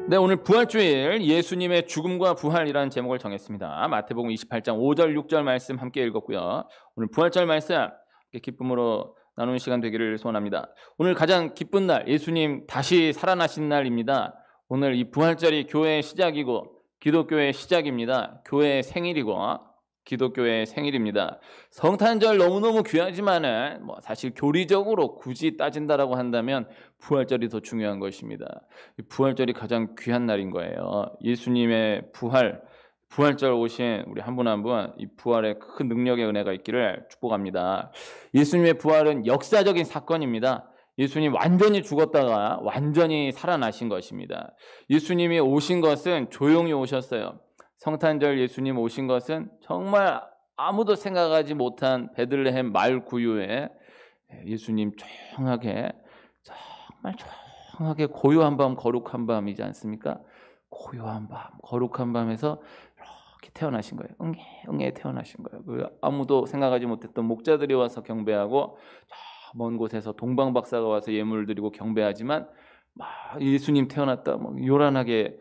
네, 오늘 부활주일 예수님의 죽음과 부활이라는 제목을 정했습니다. 마태복음 28장 5절 6절 말씀 함께 읽었고요. 오늘 부활절 말씀 기쁨으로 나누는 시간 되기를 소원합니다. 오늘 가장 기쁜 날, 예수님 다시 살아나신 날입니다. 오늘 이 부활절이 교회의 시작이고 기독교의 시작입니다. 교회의 생일이고 기독교의 생일입니다. 성탄절 너무너무 귀하지만은 사실 교리적으로 굳이 따진다라고 한다면 부활절이 더 중요한 것입니다. 부활절이 가장 귀한 날인 거예요. 예수님의 부활절 오신 우리 한 분 한 분 이 부활에 큰 능력의 은혜가 있기를 축복합니다. 예수님의 부활은 역사적인 사건입니다. 예수님 완전히 죽었다가 완전히 살아나신 것입니다. 예수님이 오신 것은 조용히 오셨어요. 성탄절 예수님 오신 것은 정말 아무도 생각하지 못한 베들레헴 말 구유에 예수님 조용하게, 정말 조용하게 고요한 밤, 거룩한 밤이지 않습니까? 고요한 밤, 거룩한 밤에서 이렇게 태어나신 거예요. 응애 태어나신 거예요. 아무도 생각하지 못했던 목자들이 와서 경배하고, 먼 곳에서 동방 박사가 와서 예물을 드리고 경배하지만 예수님 태어났다 요란하게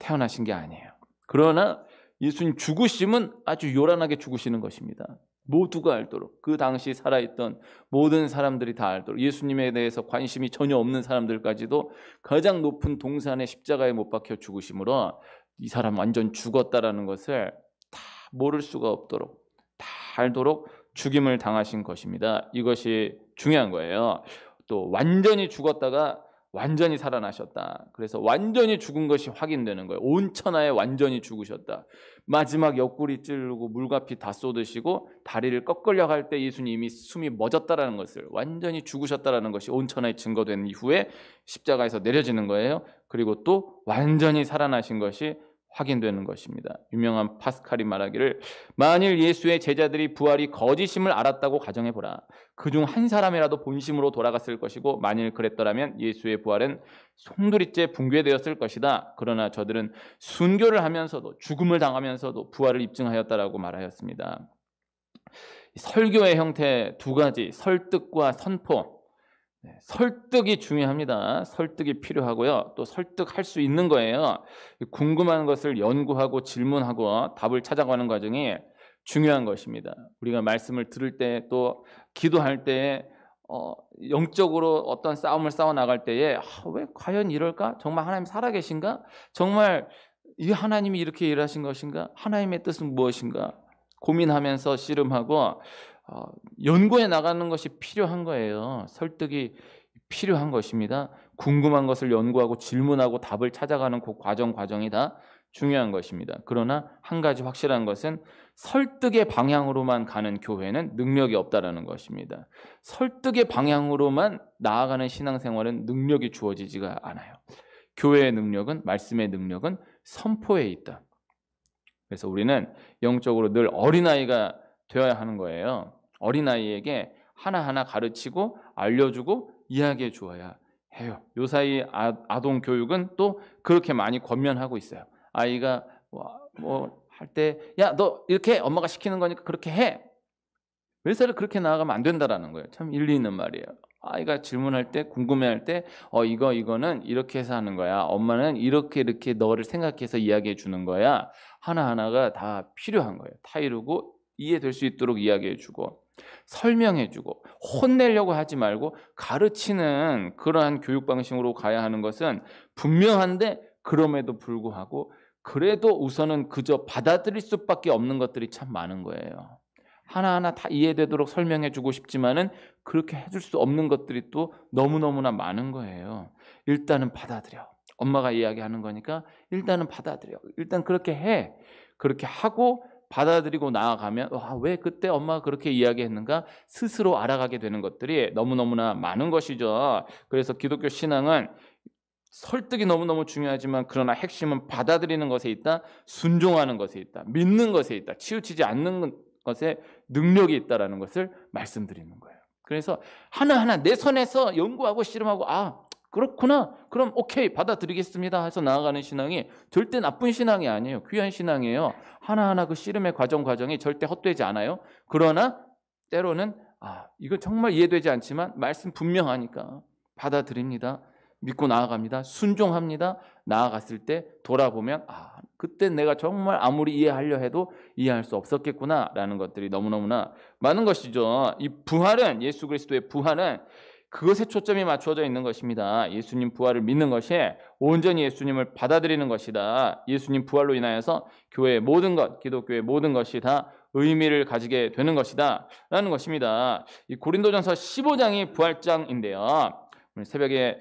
태어나신 게 아니에요. 그러나 예수님 죽으심은 아주 요란하게 죽으시는 것입니다. 모두가 알도록, 그 당시 살아있던 모든 사람들이 다 알도록, 예수님에 대해서 관심이 전혀 없는 사람들까지도 가장 높은 동산의 십자가에 못 박혀 죽으심으로 이 사람 완전 죽었다라는 것을 다 모를 수가 없도록, 다 알도록 죽임을 당하신 것입니다. 이것이 중요한 거예요. 또 완전히 죽었다가 완전히 살아나셨다. 그래서 완전히 죽은 것이 확인되는 거예요. 온 천하에 완전히 죽으셨다. 마지막 옆구리 찌르고 물과 피 다 쏟으시고 다리를 꺾으려고 할 때 예수님이 숨이 멎었다라는 것을, 완전히 죽으셨다라는 것이 온 천하에 증거된 이후에 십자가에서 내려지는 거예요. 그리고 또 완전히 살아나신 것이 확인되는 것입니다. 유명한 파스칼이 말하기를, 만일 예수의 제자들이 부활이 거짓임을 알았다고 가정해보라. 그중 한 사람이라도 본심으로 돌아갔을 것이고, 만일 그랬더라면 예수의 부활은 송두리째 붕괴되었을 것이다. 그러나 저들은 순교를 하면서도, 죽음을 당하면서도 부활을 입증하였다라고 말하였습니다. 설교의 형태 두 가지, 설득과 선포. 설득이 중요합니다. 설득이 필요하고요. 또 설득할 수 있는 거예요. 궁금한 것을 연구하고 질문하고 답을 찾아가는 과정이 중요한 것입니다. 우리가 말씀을 들을 때, 또 기도할 때, 영적으로 어떤 싸움을 싸워 나갈 때에 왜 과연 이럴까? 정말 하나님 살아계신가? 정말 이 하나님이 이렇게 일하신 것인가? 하나님의 뜻은 무엇인가? 고민하면서 씨름하고 연구해 나가는 것이 필요한 거예요. 설득이 필요한 것입니다. 궁금한 것을 연구하고 질문하고 답을 찾아가는 그 과정이 다 중요한 것입니다. 그러나 한 가지 확실한 것은 설득의 방향으로만 가는 교회는 능력이 없다라는 것입니다. 설득의 방향으로만 나아가는 신앙생활은 능력이 주어지지가 않아요. 교회의 능력은, 말씀의 능력은 선포에 있다. 그래서 우리는 영적으로 늘 어린아이가 되어야 하는 거예요. 어린아이에게 하나하나 가르치고 알려주고 이야기해 주어야 해요. 요사이 아동 교육은 또 그렇게 많이 권면하고 있어요. 아이가 할 때, 야, 너 이렇게 엄마가 시키는 거니까 그렇게 해. 몇 살을 그렇게 나아가면 안 된다라는 거예요. 참 일리 있는 말이에요. 아이가 질문할 때, 궁금해할 때, 이거는 이렇게 해서 하는 거야. 엄마는 이렇게 너를 생각해서 이야기해 주는 거야. 하나하나가 다 필요한 거예요. 타이르고 이해될 수 있도록 이야기해 주고, 설명해 주고, 혼내려고 하지 말고 가르치는 그러한 교육 방식으로 가야 하는 것은 분명한데, 그럼에도 불구하고 그래도 우선은 그저 받아들일 수밖에 없는 것들이 참 많은 거예요. 하나하나 다 이해되도록 설명해 주고 싶지만은 그렇게 해줄 수 없는 것들이 또 너무너무나 많은 거예요. 일단은 받아들여. 엄마가 이야기하는 거니까 일단은 받아들여. 일단 그렇게 해. 그렇게 하고 받아들이고 나아가면 왜 그때 엄마가 그렇게 이야기했는가 스스로 알아가게 되는 것들이 너무너무나 많은 것이죠. 그래서 기독교 신앙은 설득이 너무너무 중요하지만, 그러나 핵심은 받아들이는 것에 있다, 순종하는 것에 있다, 믿는 것에 있다, 치우치지 않는 것에 능력이 있다라는 것을 말씀드리는 거예요. 그래서 하나하나 내 선에서 연구하고 씨름하고, 그렇구나, 그럼 오케이 받아들이겠습니다 해서 나아가는 신앙이 절대 나쁜 신앙이 아니에요. 귀한 신앙이에요. 하나하나 그 씨름의 과정이 절대 헛되지 않아요. 그러나 때로는 이거 정말 이해되지 않지만 말씀 분명하니까 받아들입니다. 믿고 나아갑니다. 순종합니다. 나아갔을 때 돌아보면 그때 내가 정말 아무리 이해하려 해도 이해할 수 없었겠구나라는 것들이 너무너무나 많은 것이죠. 이 부활은, 예수 그리스도의 부활은 그것에 초점이 맞추어져 있는 것입니다. 예수님 부활을 믿는 것이 온전히 예수님을 받아들이는 것이다. 예수님 부활로 인하여서 교회의 모든 것, 기독교의 모든 것이 다 의미를 가지게 되는 것이다 라는 것입니다. 이 고린도전서 15장이 부활장인데요. 오늘 새벽에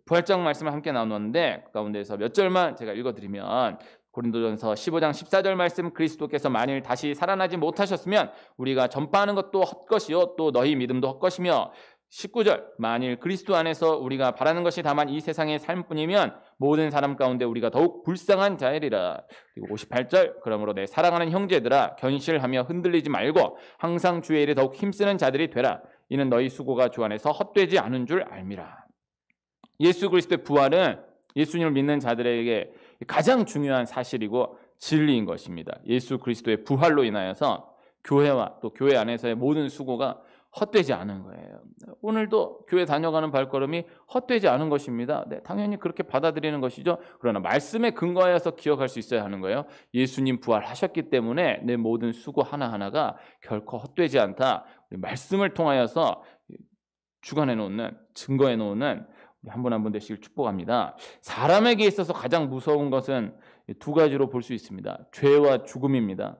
부활장 말씀을 함께 나누었는데 그 가운데서 몇 절만 제가 읽어드리면, 고린도전서 15장 14절 말씀, 그리스도께서 만일 다시 살아나지 못하셨으면 우리가 전파하는 것도 헛것이요 또 너희 믿음도 헛것이며, 19절, 만일 그리스도 안에서 우리가 바라는 것이 다만 이 세상의 삶뿐이면 모든 사람 가운데 우리가 더욱 불쌍한 자이리라. 그리고 58절, 그러므로 내 사랑하는 형제들아 견실하며 흔들리지 말고 항상 주의 일에 더욱 힘쓰는 자들이 되라. 이는 너희 수고가 주 안에서 헛되지 않은 줄 알미라. 예수 그리스도의 부활은 예수님을 믿는 자들에게 가장 중요한 사실이고 진리인 것입니다. 예수 그리스도의 부활로 인하여서 교회와 또 교회 안에서의 모든 수고가 헛되지 않은 거예요. 오늘도 교회 다녀가는 발걸음이 헛되지 않은 것입니다. 네, 당연히 그렇게 받아들이는 것이죠. 그러나 말씀에 근거하여서 기억할 수 있어야 하는 거예요. 예수님 부활하셨기 때문에 내 모든 수고 하나하나가 결코 헛되지 않다. 말씀을 통하여서 주관해 놓는, 증거해 놓는 한 분 한 분 되시길 축복합니다. 사람에게 있어서 가장 무서운 것은 두 가지로 볼 수 있습니다. 죄와 죽음입니다.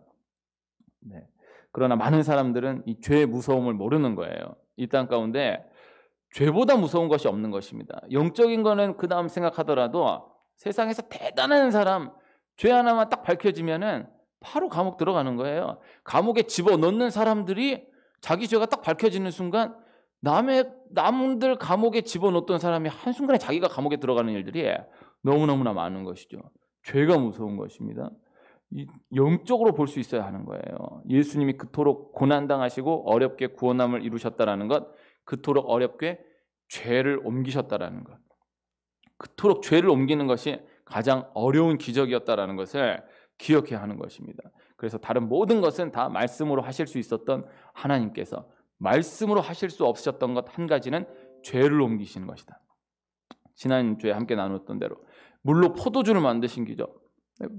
네. 그러나 많은 사람들은 이 죄의 무서움을 모르는 거예요. 이 땅 가운데 죄보다 무서운 것이 없는 것입니다. 영적인 거는 그 다음 생각하더라도 세상에서 대단한 사람, 죄 하나만 딱 밝혀지면은 바로 감옥 들어가는 거예요. 감옥에 집어넣는 사람들이 자기 죄가 딱 밝혀지는 순간 남들 감옥에 집어넣었던 사람이 한순간에 자기가 감옥에 들어가는 일들이 너무너무나 많은 것이죠. 죄가 무서운 것입니다. 영적으로 볼 수 있어야 하는 거예요. 예수님이 그토록 고난당하시고 어렵게 구원함을 이루셨다라는 것, 그토록 어렵게 죄를 옮기셨다라는 것, 그토록 죄를 옮기는 것이 가장 어려운 기적이었다라는 것을 기억해야 하는 것입니다. 그래서 다른 모든 것은 다 말씀으로 하실 수 있었던 하나님께서 말씀으로 하실 수 없으셨던 것 한 가지는 죄를 옮기시는 것이다. 지난주에 함께 나눴던 대로 물로 포도주를 만드신 기적,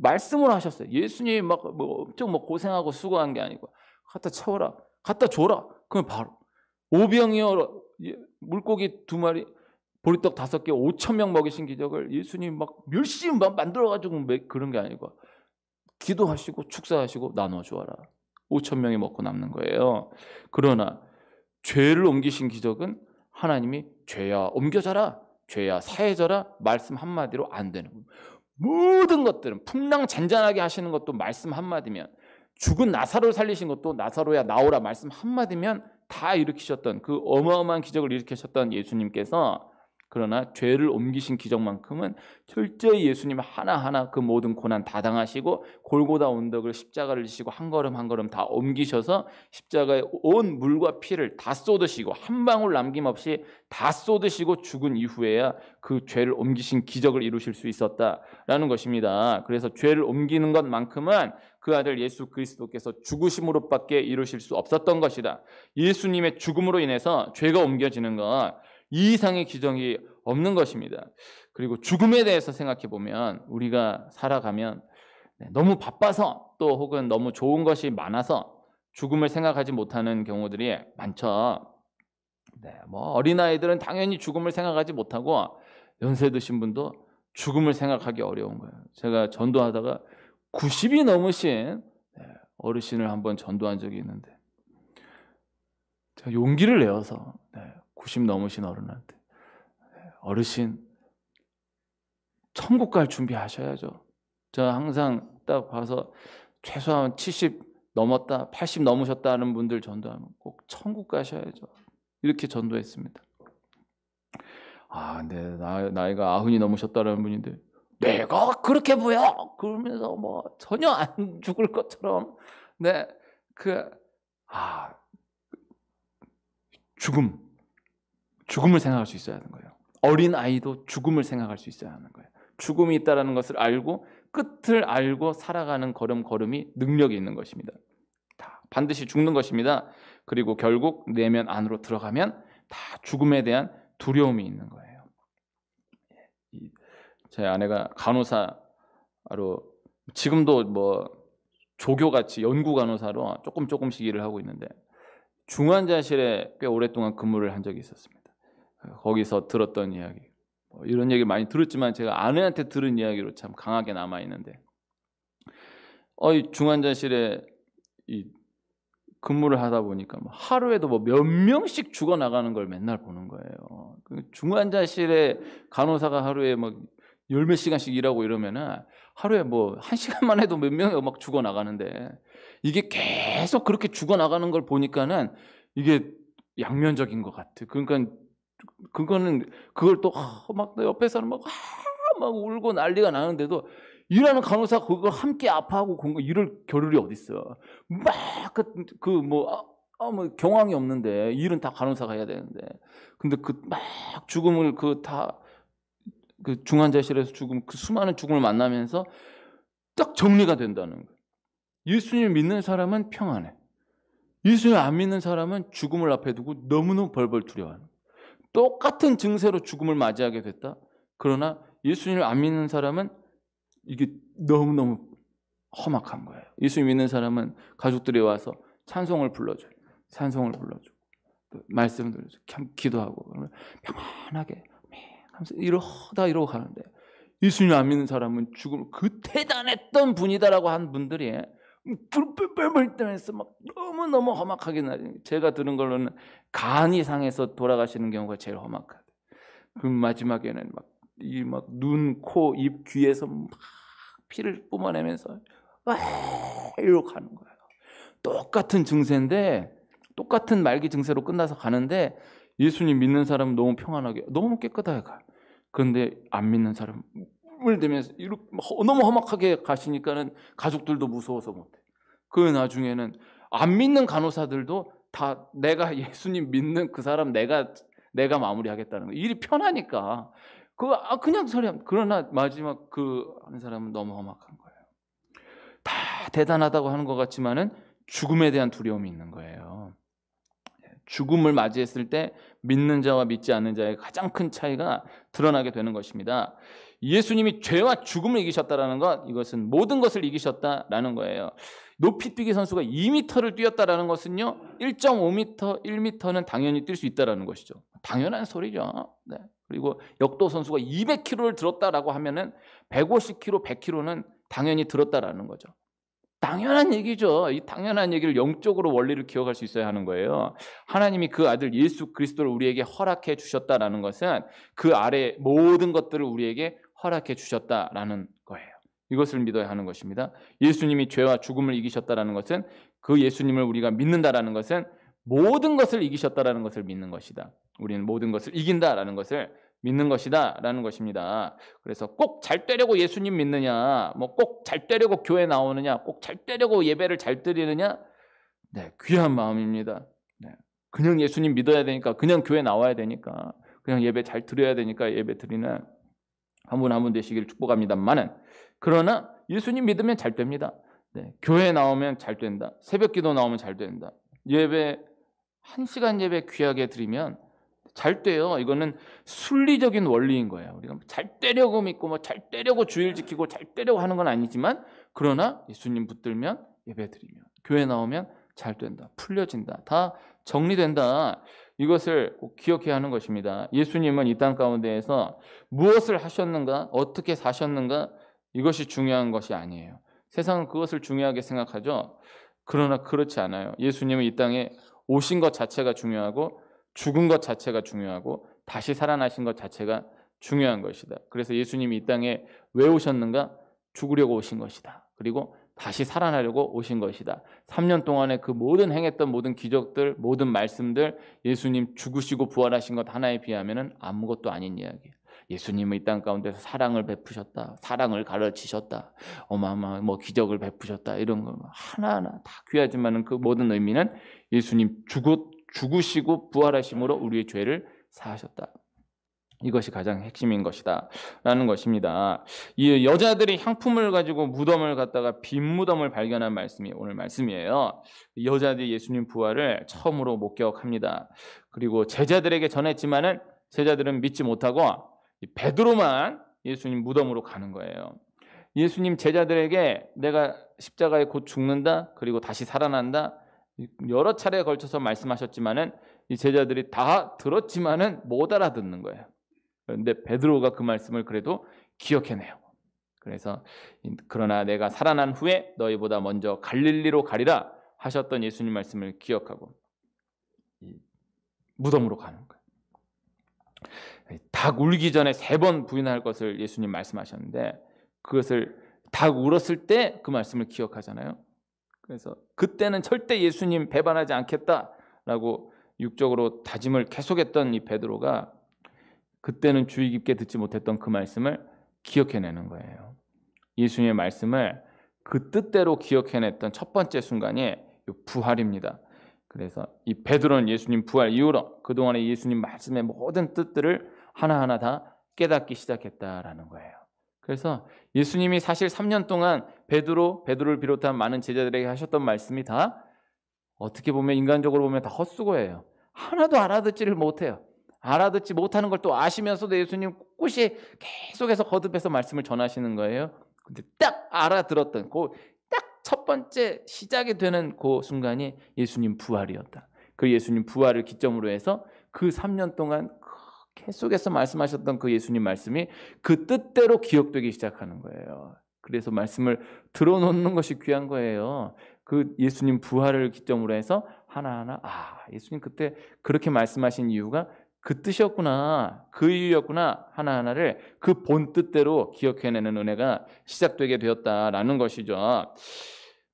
말씀으로 하셨어요. 예수님이 엄청 고생하고 수고한 게 아니고 갖다 채워라, 갖다 줘라. 그럼 바로 오병이어 물고기 2마리, 보리떡 5개, 5,000명 먹이신 기적을 예수님 열심히 만들어가지고 그런 게 아니고 기도하시고 축사하시고 나눠 주어라. 5,000명이 먹고 남는 거예요. 그러나 죄를 옮기신 기적은 하나님이 죄야 옮겨져라, 죄야 사해져라 말씀 한마디로 안 되는 거예요. 모든 것들은 풍랑잔잔하게 하시는 것도 말씀 한마디면, 죽은 나사로를 살리신 것도 나사로야 나오라 말씀 한마디면 다 일으키셨던 그 어마어마한 기적을 일으키셨던 예수님께서, 그러나 죄를 옮기신 기적만큼은 철저히 예수님 하나하나 그 모든 고난 다 당하시고 골고다 언덕을 십자가를 지시고 한 걸음 한 걸음 다 옮기셔서 십자가에 온 물과 피를 다 쏟으시고 한 방울 남김없이 다 쏟으시고 죽은 이후에야 그 죄를 옮기신 기적을 이루실 수 있었다라는 것입니다. 그래서 죄를 옮기는 것만큼은 그 아들 예수 그리스도께서 죽으심으로밖에 이루실 수 없었던 것이다. 예수님의 죽음으로 인해서 죄가 옮겨지는 것, 이 이상의 기적이 없는 것입니다. 그리고 죽음에 대해서 생각해 보면 우리가 살아가면 너무 바빠서 또 혹은 너무 좋은 것이 많아서 죽음을 생각하지 못하는 경우들이 많죠. 어린아이들은 당연히 죽음을 생각하지 못하고 연세 드신 분도 죽음을 생각하기 어려운 거예요. 제가 전도하다가 90이 넘으신 어르신을 한번 전도한 적이 있는데 제가 용기를 내어서 90 넘으신 어른한테, 어르신 천국 갈 준비하셔야죠. 저 항상 딱 봐서 최소한 70 넘었다, 80 넘으셨다 하는 분들 전도하면 꼭 천국 가셔야죠. 이렇게 전도했습니다. 근데 나이가 90이 넘으셨다는 분인데 내가 그렇게 보여? 그러면서 전혀 안 죽을 것처럼 죽음을 생각할 수 있어야 하는 거예요. 어린 아이도 죽음을 생각할 수 있어야 하는 거예요. 죽음이 있다는 것을 알고 끝을 알고 살아가는 걸음걸음이 능력이 있는 것입니다. 반드시 죽는 것입니다. 그리고 결국 내면 안으로 들어가면 다 죽음에 대한 두려움이 있는 거예요. 제 아내가 간호사로 지금도 뭐 조교같이 연구 간호사로 조금씩 일을 하고 있는데 중환자실에 꽤 오랫동안 근무를 한 적이 있었습니다. 거기서 들었던 이야기, 이런 얘기 많이 들었지만 제가 아내한테 들은 이야기로 참 강하게 남아 있는데, 이 중환자실에 이 근무를 하다 보니까 하루에도 몇 명씩 죽어 나가는 걸 맨날 보는 거예요. 중환자실에 간호사가 하루에 열 몇 시간씩 일하고 이러면은 하루에 1시간만 해도 몇 명이 막 죽어 나가는데, 이게 계속 그렇게 죽어 나가는 걸 보니까는 이게 양면적인 것 같아. 그러니까 그걸 또 막 옆에서는 막 울고 난리가 나는데도 일하는 간호사가 그걸 함께 아파하고 이럴 겨를이 어딨어. 막 경황이 없는데, 일은 다 간호사가 해야 되는데. 근데 막 죽음을 중환자실에서 수많은 죽음을 만나면서 딱 정리가 된다는 거예요. 예수님을 믿는 사람은 평안해. 예수님을 안 믿는 사람은 죽음을 앞에 두고 너무너무 벌벌 두려워하는 거예요. 똑같은 증세로 죽음을 맞이하게 됐다. 그러나 예수님을 안 믿는 사람은 이게 너무너무 험악한 거예요. 예수님 믿는 사람은 가족들이 와서 찬송을 불러줘요. 찬송을 불러주고 말씀을 들어줘. 기도하고 그러면 평안하게 이러고 가는데, 예수님 안 믿는 사람은 죽음을 대단했던 분이다라고 한 분들이 뿔뿔뿔 떨면서 막 너무너무 험악하게 제가 들은 걸로는 간이 상해서 돌아가시는 경우가 제일 험악하대. 그 마지막에는 눈, 코, 입, 귀에서 막 피를 뿜어내면서 이러고 가는 거예요. 똑같은 증세인데, 똑같은 말기 증세로 끝나서 가는데, 예수님 믿는 사람은 너무 평안하게 너무 깨끗하게 가요. 그런데 안 믿는 사람은 을 대면서 너무 험악하게 가시니까는 가족들도 무서워서 못해. 그 나중에는 안 믿는 간호사들도 다 내가 예수님 믿는 그 사람 내가 마무리하겠다는 거. 일이 편하니까 그냥 처리함. 그러나 마지막 한 사람은 너무 험악한 거예요. 다 대단하다고 하는 것 같지만은 죽음에 대한 두려움이 있는 거예요. 죽음을 맞이했을 때 믿는 자와 믿지 않는 자의 가장 큰 차이가 드러나게 되는 것입니다. 예수님이 죄와 죽음을 이기셨다라는 것, 이것은 모든 것을 이기셨다라는 거예요. 높이뛰기 선수가 2m를 뛰었다라는 것은요, 1.5m, 1m는 당연히 뛸 수 있다라는 것이죠. 당연한 소리죠. 네. 그리고 역도 선수가 200kg를 들었다라고 하면은 150kg, 100kg는 당연히 들었다라는 거죠. 당연한 얘기죠. 이 당연한 얘기를 영적으로 원리를 기억할 수 있어야 하는 거예요. 하나님이 그 아들 예수 그리스도를 우리에게 허락해 주셨다라는 것은 그 아래 모든 것들을 우리에게 허락해 주셨다라는 거예요. 이것을 믿어야 하는 것입니다. 예수님이 죄와 죽음을 이기셨다라는 것은, 그 예수님을 우리가 믿는다라는 것은 모든 것을 이기셨다라는 것을 믿는 것이다. 우리는 모든 것을 이긴다라는 것을 믿는 것이다 라는 것입니다. 그래서 꼭 잘 되려고 예수님 믿느냐, 꼭 잘 되려고 교회 나오느냐, 꼭 잘 되려고 예배를 잘 드리느냐, 네, 귀한 마음입니다. 네, 그냥 예수님 믿어야 되니까, 그냥 교회 나와야 되니까, 그냥 예배 잘 드려야 되니까 예배 드리는 한 분 한 분 되시기를 축복합니다만은, 그러나 예수님 믿으면 잘 됩니다. 네, 교회 나오면 잘 된다. 새벽기도 나오면 잘 된다. 예배 1시간 예배 귀하게 드리면 잘 돼요. 이거는 순리적인 원리인 거예요. 우리가 잘 되려고 믿고 잘 되려고 주일 지키고 잘 되려고 하는 건 아니지만, 그러나 예수님 붙들면, 예배 드리면, 교회 나오면 잘 된다. 풀려진다. 다 정리된다. 이것을 꼭 기억해야 하는 것입니다. 예수님은 이 땅 가운데에서 무엇을 하셨는가, 어떻게 사셨는가, 이것이 중요한 것이 아니에요. 세상은 그것을 중요하게 생각하죠. 그러나 그렇지 않아요. 예수님은 이 땅에 오신 것 자체가 중요하고, 죽은 것 자체가 중요하고, 다시 살아나신 것 자체가 중요한 것이다. 그래서 예수님이 이 땅에 왜 오셨는가? 죽으려고 오신 것이다. 그리고 다시 살아나려고 오신 것이다. 3년 동안에 그 모든 행했던 모든 기적들, 모든 말씀들, 예수님 죽으시고 부활하신 것 하나에 비하면 아무것도 아닌 이야기예요. 예수님은 이 땅 가운데서 사랑을 베푸셨다, 사랑을 가르치셨다, 어마어마한 기적을 베푸셨다, 이런 거 하나하나 다 귀하지만은 그 모든 의미는 예수님 죽으시고 부활하심으로 우리의 죄를 사하셨다. 이것이 가장 핵심인 것이다 라는 것입니다. 이 여자들이 향품을 가지고 무덤을 갔다가 빈 무덤을 발견한 말씀이 오늘 말씀이에요. 여자들이 예수님 부활을 처음으로 목격합니다. 그리고 제자들에게 전했지만은 제자들은 믿지 못하고 베드로만 예수님 무덤으로 가는 거예요. 예수님 제자들에게 내가 십자가에 곧 죽는다, 그리고 다시 살아난다, 여러 차례에 걸쳐서 말씀하셨지만은 이 제자들이 다 들었지만은 못 알아듣는 거예요. 그런데 베드로가 그 말씀을 그래도 기억해내요. 그래서 그러나 내가 살아난 후에 너희보다 먼저 갈릴리로 가리라 하셨던 예수님 말씀을 기억하고 무덤으로 가는 거예요. 닭 울기 전에 3번 부인할 것을 예수님 말씀하셨는데 그것을 닭 울었을 때 그 말씀을 기억하잖아요. 그래서 그때는 절대 예수님 배반하지 않겠다라고 육적으로 다짐을 계속했던 이 베드로가 그때는 주의 깊게 듣지 못했던 그 말씀을 기억해내는 거예요. 예수님의 말씀을 그 뜻대로 기억해냈던 첫 번째 순간이 부활입니다. 그래서 이 베드로는 예수님 부활 이후로 그동안의 예수님 말씀의 모든 뜻들을 하나하나 다 깨닫기 시작했다라는 거예요. 그래서 예수님이 사실 3년 동안 베드로를 비롯한 많은 제자들에게 하셨던 말씀이 다 어떻게 보면 인간적으로 보면 다 헛수고예요. 하나도 알아듣지를 못해요. 알아듣지 못하는 걸 또 아시면서도 예수님 꿋꿋이 계속해서 거듭해서 말씀을 전하시는 거예요. 근데 딱 알아들었던 딱 첫 번째 시작이 되는 그 순간이 예수님 부활이었다. 그 예수님 부활을 기점으로 해서 그 3년 동안 계속해서 말씀하셨던 그 예수님 말씀이 그 뜻대로 기억되기 시작하는 거예요. 그래서 말씀을 들어놓는 것이 귀한 거예요. 그 예수님 부활을 기점으로 해서 하나하나 예수님 그때 그렇게 말씀하신 이유가 그 뜻이었구나, 그 이유였구나 하나하나를 그 본 뜻대로 기억해내는 은혜가 시작되게 되었다라는 것이죠.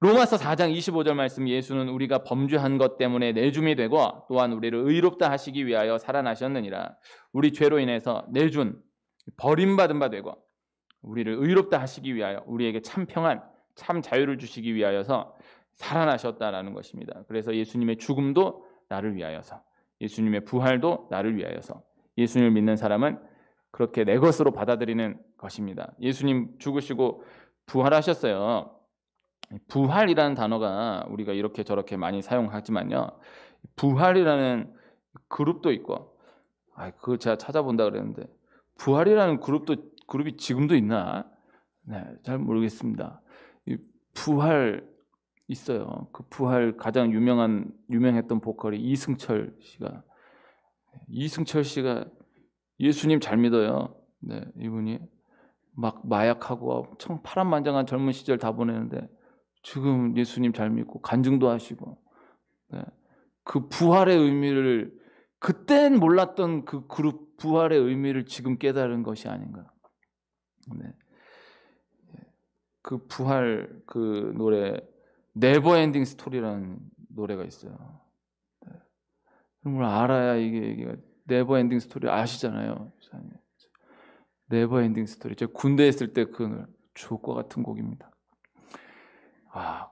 로마서 4장 25절 말씀, 예수는 우리가 범죄한 것 때문에 내줌이 되고 또한 우리를 의롭다 하시기 위하여 살아나셨느니라. 우리 죄로 인해서 내준, 버림받은 바 되고 우리를 의롭다 하시기 위하여 우리에게 참 평안, 참 자유를 주시기 위하여서 살아나셨다라는 것입니다. 그래서 예수님의 죽음도 나를 위하여서, 예수님의 부활도 나를 위하여서, 예수님을 믿는 사람은 그렇게 내 것으로 받아들이는 것입니다. 예수님 죽으시고 부활하셨어요. 부활이라는 단어가 우리가 이렇게 저렇게 많이 사용하지만요, 부활이라는 그룹도 있고, 그거 제가 찾아본다 그랬는데 부활이라는 그룹이 지금도 있나? 네, 잘 모르겠습니다. 이 부활 있어요. 그 부활 가장 유명했던 보컬이 이승철 씨가 예수님 잘 믿어요. 네, 이분이 막 마약하고 엄청 파란만장한 젊은 시절 다 보내는데 지금 예수님 잘 믿고 간증도 하시고, 네, 그 부활의 의미를 그땐 몰랐던 그 그룹 부활의 의미를 지금 깨달은 것이 아닌가. 네. 그 부활 그 노래 네버엔딩 스토리라는 노래가 있어요. 네. 그걸 알아야 이게 네버엔딩 스토리 아시잖아요. 네버엔딩 스토리. 제가 군대에 있을 때 그 주옥과 같은 곡입니다.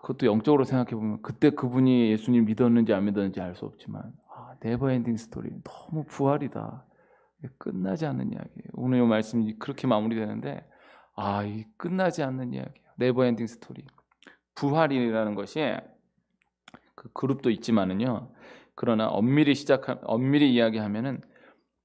그것도 영적으로 생각해 보면 그때 그분이 예수님 믿었는지 안 믿었는지 알 수 없지만 네버엔딩 스토리 너무 부활이다. 끝나지 않는 이야기예요. 오늘 이 말씀이 그렇게 마무리되는데 이 끝나지 않는 이야기예요. 네버엔딩 스토리. 부활이라는 것이 그 그룹도 있지만은요. 그러나 엄밀히 이야기하면은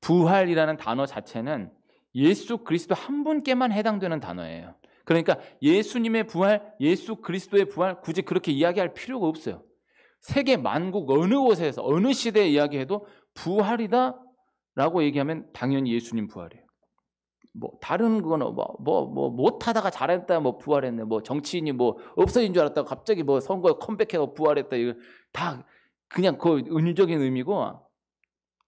부활이라는 단어 자체는 예수 그리스도 한 분께만 해당되는 단어예요. 그러니까 예수님의 부활, 예수 그리스도의 부활 굳이 그렇게 이야기할 필요가 없어요. 세계 만국 어느 곳에서 어느 시대에 이야기해도 부활이다라고 얘기하면 당연히 예수님 부활이에요. 뭐 다른 거는 못하다가 잘했다 부활했네, 정치인이 없어진 줄 알았다가 갑자기 선거에 컴백해서 부활했다, 이거 다 그냥 그 은유적인 의미고,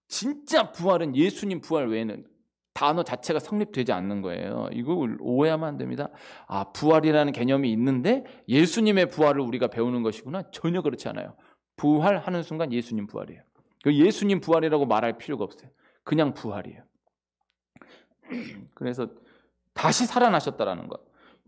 진짜 부활은 예수님 부활 외에는 단어 자체가 성립되지 않는 거예요. 이거 오해하면 안 됩니다. 부활이라는 개념이 있는데 예수님의 부활을 우리가 배우는 것이구나. 전혀 그렇지 않아요. 부활하는 순간 예수님 부활이에요. 예수님 부활이라고 말할 필요가 없어요. 그냥 부활이에요. 그래서 다시 살아나셨다라는 것,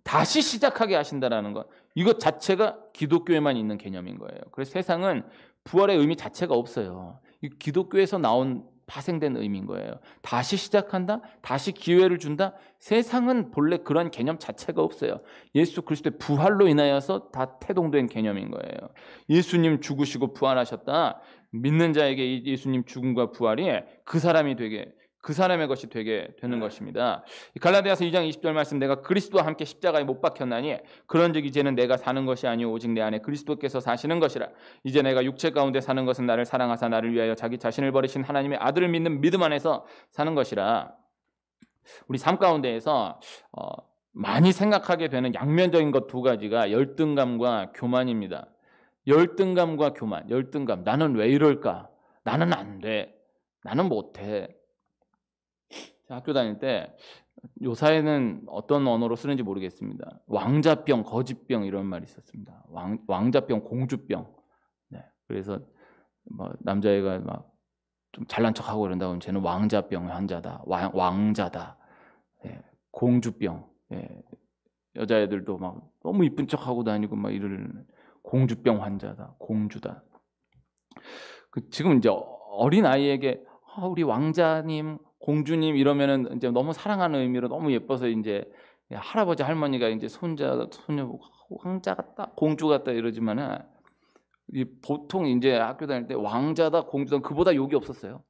다시 시작하게 하신다라는 것, 이것 자체가 기독교에만 있는 개념인 거예요. 그래서 세상은 부활의 의미 자체가 없어요. 이 기독교에서 나온 파생된 의미인 거예요. 다시 시작한다, 다시 기회를 준다. 세상은 본래 그런 개념 자체가 없어요. 예수 그리스도의 부활로 인하여서 다 태동된 개념인 거예요. 예수님 죽으시고 부활하셨다. 믿는 자에게 이 예수님 죽음과 부활이 그 사람이 되게, 그 사람의 것이 되게 되는 것입니다. 갈라디아서 2장 20절 말씀, 내가 그리스도와 함께 십자가에 못 박혔나니 그런즉 이제는 내가 사는 것이 아니오 오직 내 안에 그리스도께서 사시는 것이라. 이제 내가 육체 가운데 사는 것은 나를 사랑하사 나를 위하여 자기 자신을 버리신 하나님의 아들을 믿는 믿음 안에서 사는 것이라. 우리 삶 가운데에서 많이 생각하게 되는 양면적인 것 두 가지가 열등감과 교만입니다. 열등감과 교만. 열등감. 나는 왜 이럴까? 나는 안 돼. 나는 못해. 학교 다닐 때 요사에는 어떤 언어로 쓰는지 모르겠습니다. 왕자병, 거짓병 이런 말이 있었습니다. 왕자병, 공주병. 네. 그래서 뭐 남자애가 막 좀 잘난 척하고 그런다고 하면 쟤는 왕자병 환자다. 왕자다. 네. 공주병. 네. 여자애들도 막 너무 이쁜 척하고 다니고 막 이럴 공주병 환자다. 공주다. 지금 이제 어린 아이에게 우리 왕자님, 공주님 이러면은 이제 너무 사랑하는 의미로 너무 예뻐서 이제 할아버지 할머니가 이제 손자 손녀 왕자 같다, 공주 같다 이러지만은 보통 이제 학교 다닐 때 왕자다, 공주다 그보다 욕이 없었어요.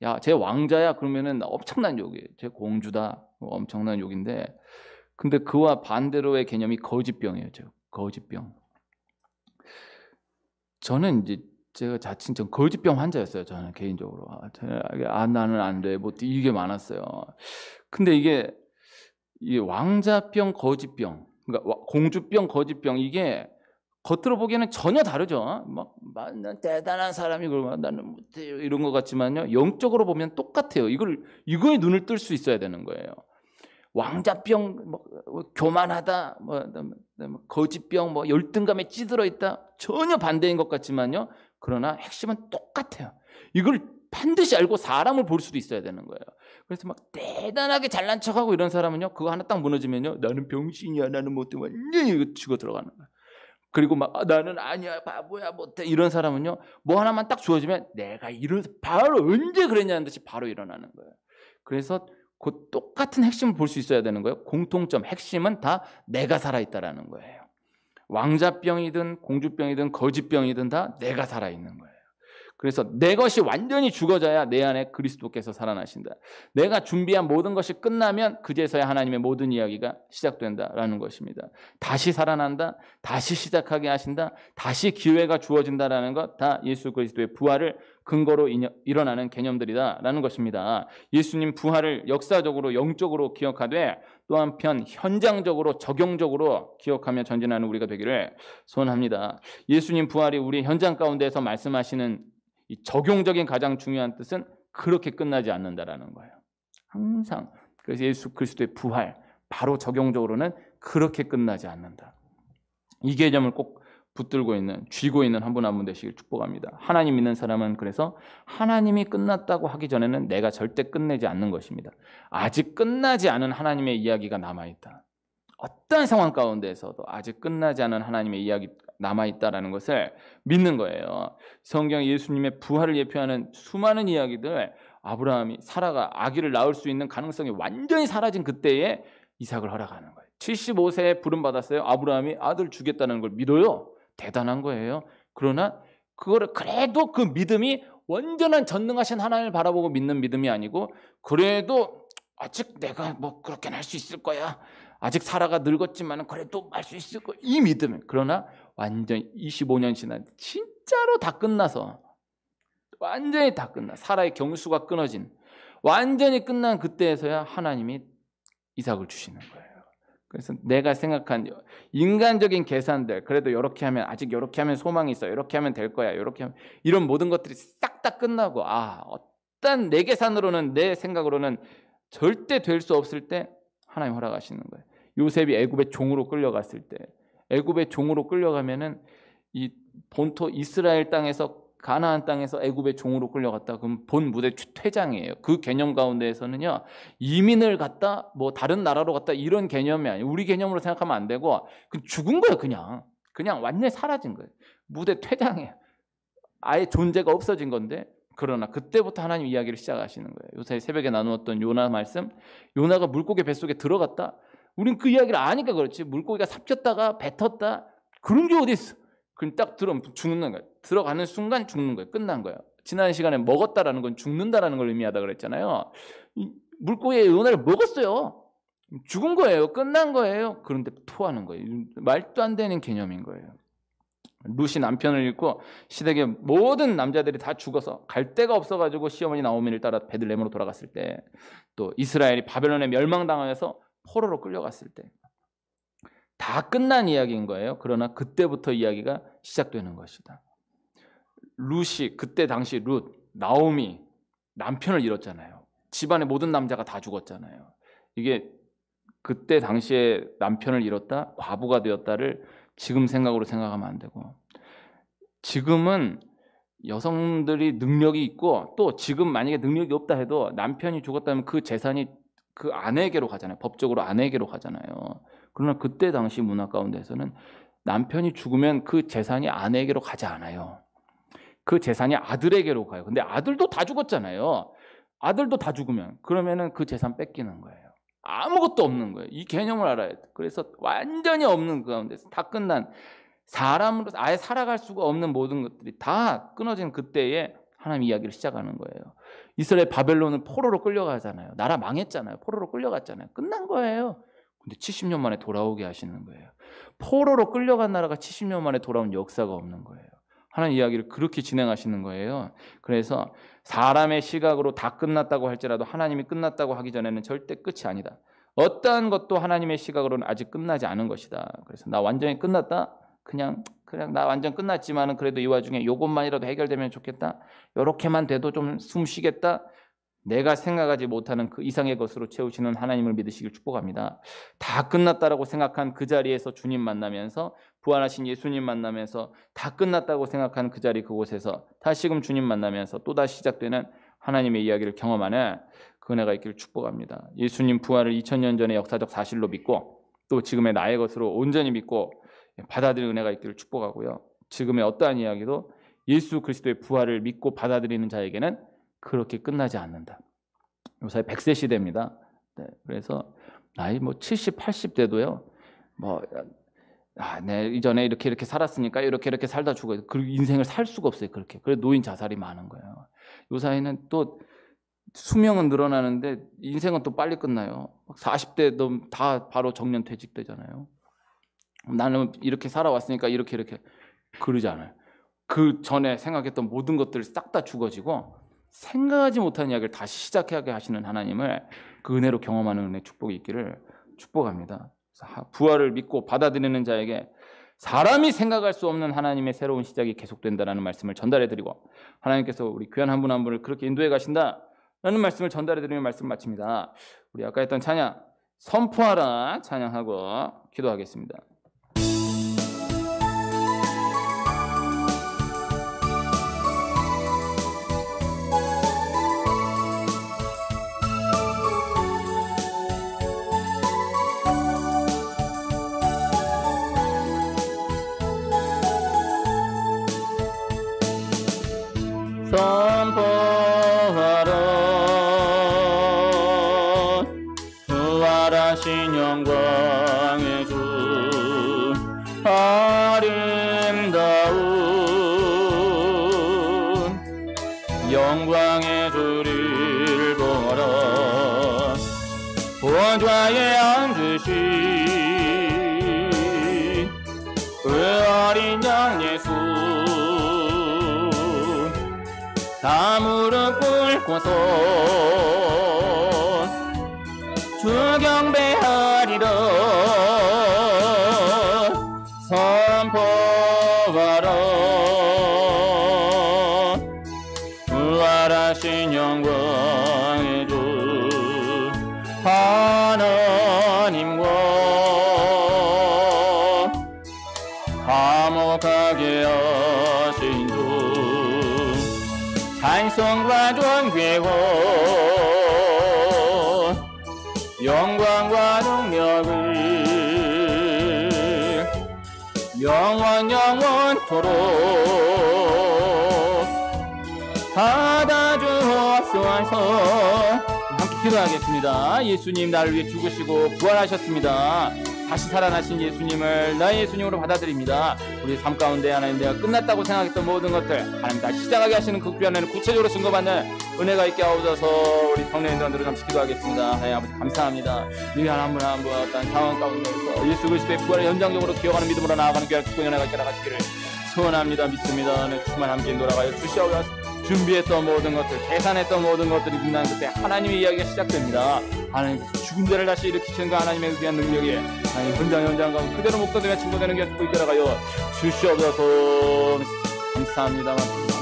야, 쟤 왕자야 그러면은 엄청난 욕이에요. 쟤 공주다 엄청난 욕인데, 근데 그와 반대로의 개념이 거짓병이에요. 거짓병. 저는 이제 제가 자칭 전 거짓병 환자였어요. 저는 개인적으로 나는 안 돼. 뭐 이게 많았어요. 근데 이게 왕자병, 거짓병, 그러니까 공주병, 거짓병 이게 겉으로 보기에는 전혀 다르죠. 난 대단한 사람이고 나는 못해요 이런 것 같지만요. 영적으로 보면 똑같아요. 이거에 눈을 뜰 수 있어야 되는 거예요. 왕자병, 교만하다, 거짓병, 열등감에 찌들어 있다 전혀 반대인 것 같지만요. 그러나 핵심은 똑같아요. 이걸 반드시 알고 사람을 볼 수도 있어야 되는 거예요. 그래서 막 대단하게 잘난 척하고 이런 사람은요, 그거 하나 딱 무너지면요, 나는 병신이야, 나는 못해, 완전히 치고 들어가는 거예요. 그리고 나는 아니야, 바보야, 못해 이런 사람은요, 뭐 하나만 딱 주어지면 내가 바로 언제 그랬냐는 듯이 바로 일어나는 거예요. 그래서 그 똑같은 핵심을 볼 수 있어야 되는 거예요. 공통점, 핵심은 다 내가 살아있다라는 거예요. 왕자병이든 공주병이든 거짓병이든 다 내가 살아있는 거예요. 그래서 내 것이 완전히 죽어져야 내 안에 그리스도께서 살아나신다. 내가 준비한 모든 것이 끝나면 그제서야 하나님의 모든 이야기가 시작된다라는 것입니다. 다시 살아난다, 다시 시작하게 하신다, 다시 기회가 주어진다라는 것 다 예수 그리스도의 부활을 근거로 일어나는 개념들이다라는 것입니다. 예수님 부활을 역사적으로 영적으로 기억하되 또 한편 현장적으로 적용적으로 기억하며 전진하는 우리가 되기를 소원합니다. 예수님 부활이 우리 현장 가운데서 말씀하시는 이 적용적인 가장 중요한 뜻은 그렇게 끝나지 않는다라는 거예요. 항상. 그래서 예수 그리스도의 부활 바로 적용적으로는 그렇게 끝나지 않는다. 이 개념을 꼭 쥐고 있는 한 분 한 분 되시길 축복합니다. 하나님 믿는 사람은 그래서 하나님이 끝났다고 하기 전에는 내가 절대 끝내지 않는 것입니다. 아직 끝나지 않은 하나님의 이야기가 남아있다. 어떤 상황 가운데서도 아직 끝나지 않은 하나님의 이야기 남아있다라는 것을 믿는 거예요. 성경 예수님의 부활을 예표하는 수많은 이야기들, 아브라함이 사라가 아기를 낳을 수 있는 가능성이 완전히 사라진 그때에 이삭을 허락하는 거예요. 75세에 부름받았어요. 아브라함이 아들 주겠다는 걸 믿어요. 대단한 거예요. 그러나 그거를 그래도 그 믿음이 완전한 전능하신 하나님을 바라보고 믿는 믿음이 아니고, 그래도 아직 내가 그렇게는 할 수 있을 거야. 아직 사라가 늙었지만 그래도 할 수 있을 거야. 이 믿음. 그러나 완전히 25년 지난 진짜로 다 끝나서 완전히 다 끝나 사라의 경수가 끊어진 완전히 끝난 그때에서야 하나님이 이삭을 주시는 거예요. 그래서 내가 생각한 인간적인 계산들, 그래도 이렇게 하면 아직 이렇게 하면 소망이 있어, 이렇게 하면 될 거야, 이렇게 하면 이런 모든 것들이 싹 다 끝나고 어떤 내 계산으로는 내 생각으로는 절대 될 수 없을 때 하나님 허락하시는 거예요. 요셉이 애굽의 종으로 끌려갔을 때, 애굽의 종으로 끌려가면은 이 본토 이스라엘 땅에서 가나안 땅에서 애굽의 종으로 끌려갔다. 그럼 본 무대 퇴장이에요. 그 개념 가운데에서는요, 이민을 갔다, 다른 나라로 갔다 이런 개념이 아니에요. 우리 개념으로 생각하면 안 되고 죽은 거예요. 그냥 완전히 사라진 거예요. 무대 퇴장이에요. 아예 존재가 없어진 건데, 그러나 그때부터 하나님 이야기를 시작하시는 거예요. 요새 새벽에 나누었던 요나 말씀, 요나가 물고기 뱃속에 들어갔다. 우린 그 이야기를 아니까 그렇지. 물고기가 삽혔다가 뱉었다 그런 게 어디 있어. 그럼 딱 죽는 거예요. 들어가는 순간 죽는 거예요. 끝난 거예요. 지난 시간에 먹었다라는 건 죽는다라는 걸 의미하다 그랬잖아요. 물고기의 은혜를 먹었어요. 죽은 거예요. 끝난 거예요. 그런데 토하는 거예요. 말도 안 되는 개념인 거예요. 룻이 남편을 잃고 시댁의 모든 남자들이 다 죽어서 갈 데가 없어가지고 시어머니 나오미를 따라 베들레헴으로 돌아갔을 때, 또 이스라엘이 바벨론에 멸망당하여서 포로로 끌려갔을 때, 다 끝난 이야기인 거예요. 그러나 그때부터 이야기가 시작되는 것이다. 룻이, 그때 당시 룻, 나오미 남편을 잃었잖아요. 집안의 모든 남자가 다 죽었잖아요. 이게 그때 당시에 남편을 잃었다, 과부가 되었다를 지금 생각으로 생각하면 안 되고, 지금은 여성들이 능력이 있고, 또 지금 만약에 능력이 없다 해도 남편이 죽었다면 그 재산이 그 아내에게로 가잖아요. 법적으로 아내에게로 가잖아요. 그러나 그때 당시 문화 가운데서는 남편이 죽으면 그 재산이 아내에게로 가지 않아요. 그 재산이 아들에게로 가요. 근데 아들도 다 죽었잖아요. 아들도 다 죽으면 그러면은 그 재산 뺏기는 거예요. 아무것도 없는 거예요. 이 개념을 알아야 돼. 그래서 완전히 없는 그 가운데서 다 끝난, 사람으로 아예 살아갈 수가 없는 모든 것들이 다 끊어진 그때에 하나님 이야기를 시작하는 거예요. 이스라엘 바벨론은 포로로 끌려가잖아요. 나라 망했잖아요. 포로로 끌려갔잖아요. 끝난 거예요. 근데 70년 만에 돌아오게 하시는 거예요. 포로로 끌려간 나라가 70년 만에 돌아온 역사가 없는 거예요. 하나님 이야기를 그렇게 진행하시는 거예요. 그래서 사람의 시각으로 다 끝났다고 할지라도 하나님이 끝났다고 하기 전에는 절대 끝이 아니다. 어떠한 것도 하나님의 시각으로는 아직 끝나지 않은 것이다. 그래서 나 완전히 끝났다. 그냥 나 완전 끝났지만은 그래도 이 와중에 요것만이라도 해결되면 좋겠다. 요렇게만 돼도 좀 숨 쉬겠다. 내가 생각하지 못하는 그 이상의 것으로 채우시는 하나님을 믿으시길 축복합니다. 다 끝났다라고 생각한 그 자리에서 주님 만나면서, 부활하신 예수님 만나면서 다 끝났다고 생각한 그 자리 그곳에서 다시금 주님 만나면서 또다시 시작되는 하나님의 이야기를 경험하는 그 은혜가 있기를 축복합니다. 예수님 부활을 2000년 전의 역사적 사실로 믿고 또 지금의 나의 것으로 온전히 믿고 받아들이는 은혜가 있기를 축복하고요. 지금의 어떠한 이야기도 예수 그리스도의 부활을 믿고 받아들이는 자에게는 그렇게 끝나지 않는다. 요새 100세 시대입니다. 네, 그래서 나이 70, 80대도요. 네, 이전에 이렇게 살았으니까 이렇게 살다 죽어요. 그 인생을 살 수가 없어요. 그렇게. 그래서 노인 자살이 많은 거예요. 요 사이는 또 수명은 늘어나는데 인생은 또 빨리 끝나요. 40대도 다 바로 정년 퇴직되잖아요. 나는 이렇게 살아왔으니까 이렇게 그러지 않아요. 그 전에 생각했던 모든 것들이 싹 다 죽어지고 생각하지 못한 이야기를 다시 시작하게 하시는 하나님을 그 은혜로 경험하는 은혜 축복이 있기를 축복합니다. 부활을 믿고 받아들이는 자에게 사람이 생각할 수 없는 하나님의 새로운 시작이 계속된다는 말씀을 전달해드리고, 하나님께서 우리 귀한 한 분 한 분을 그렇게 인도해 가신다라는 말씀을 전달해드리는 말씀 마칩니다. 우리 아까 했던 찬양 선포하라 찬양하고 기도하겠습니다. 선포하라 부활하신 영광의 주 아름다운 영광의 주를 보라 보좌에 앉으신 그 어린 양 예수 다 무릎 꿇고서 주 경배하리라 선포하라 부활하신 영광의 주 하나님과 화목하게 하신 주 찬송과 존귀와 영광과 능력을 영원토록 받아주옵소서. 주옵소서. 함께 기도하겠습니다. 예수님 나를 위해 죽으시고 부활하셨습니다. 다시 살아나신 예수님을 나의 예수님으로 받아들입니다. 우리 삶 가운데 하나님 내가 끝났다고 생각했던 모든 것들 하나님 다시 시작하게 하시는 그 귀한 은혜를 구체적으로 증거받는 은혜가 있게 하옵소서. 우리 성령님들로 잠시 기도하겠습니다. 하나님 아버지 감사합니다. 우리 하나님 한 분 어떤 상황 가운데서 예수 그리스도의 부활을 연장적으로 기억하는 믿음으로 나아가는 귀한 축복의 은혜가 있게 나가시기를 소원합니다. 믿습니다. 네, 주만 함께 인도나가요 주시옵소서. 준비했던 모든 것들, 계산했던 모든 것들이 빛나는 그때 하나님의 이야기가 시작됩니다. 하나님께서 죽은 자를 다시 일으키시는 그 하나님의 귀한 능력이 하나님 현장 가운데 그대로 목도되며 증거되는 게 축복 있게 나가요 주시옵소서. 감사합니다. 아멘.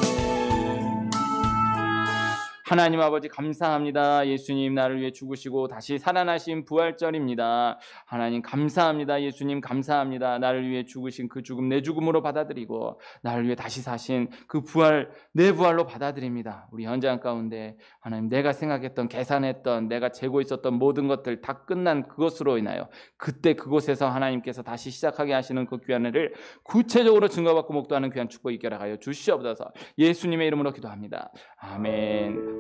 하나님 아버지 감사합니다. 예수님 나를 위해 죽으시고 다시 살아나신 부활절입니다. 하나님 감사합니다. 예수님 감사합니다. 나를 위해 죽으신 그 죽음 내 죽음으로 받아들이고 나를 위해 다시 사신 그 부활 내 부활로 받아들입니다. 우리 현장 가운데 하나님 내가 생각했던 계산했던 내가 재고 있었던 모든 것들 다 끝난 그것으로 인하여 그때 그곳에서 하나님께서 다시 시작하게 하시는 그 귀한 은혜를 구체적으로 증거받고 목도하는 귀한 축복 있게 하여 주시옵소서. 예수님의 이름으로 기도합니다. 아멘.